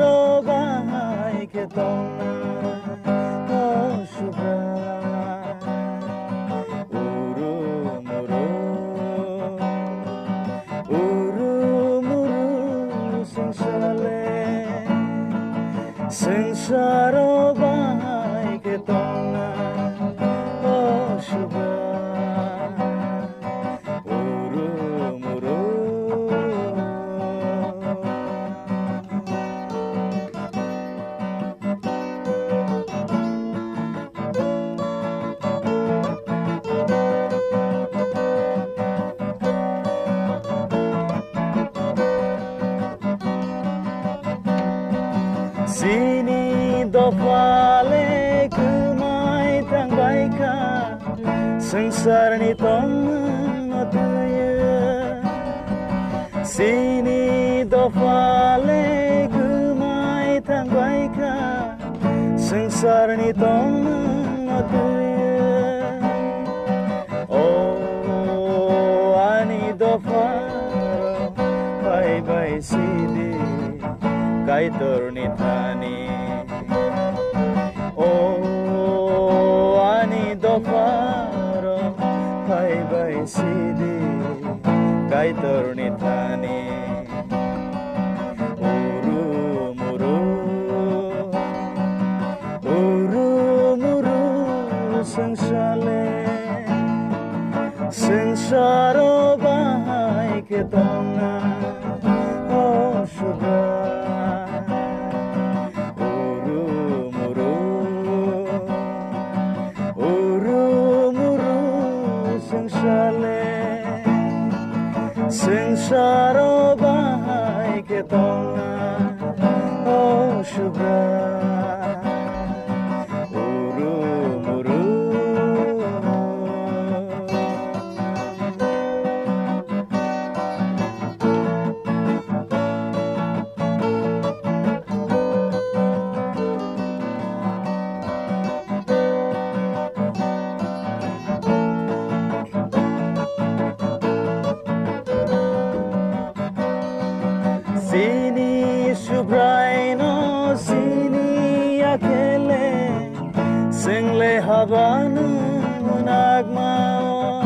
Sensaro bahay ketong oh subra uru sengsale sengsaro bahay ketong oh subra Sini dofale kumai tang baika sengsara ni tong mataya Sini dofale kumai tang baika sengsara ni tong mataya Oh ani dofaro bye bye sidi kaitor ni thani oh ani dofaro bye bye sidi kaitor ni thani uru sengsale sengsaro bahay ketong oh subra sengsaro bahay ketong oh subra Sini subraino sini akele sengle habanu nagmao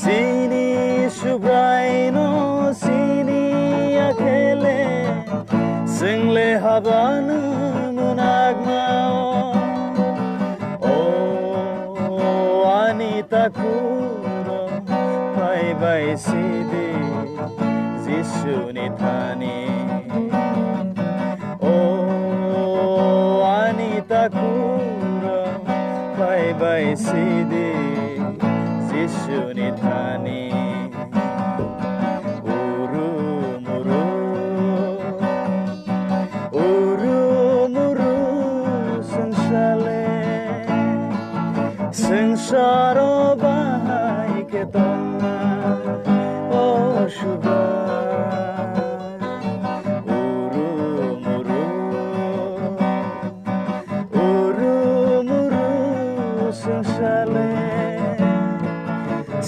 Sini subraino sini akele sengle habanu nagmao Oh anita kuro bye bye sidi Jisu ni thani oh anita kuro bye bye sidi Jisu ni thani uru sengsale sengsaro bahay ketong oh subra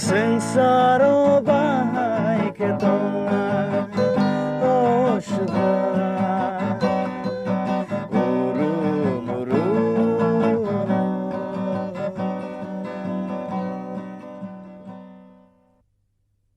sengsaro bahay ketong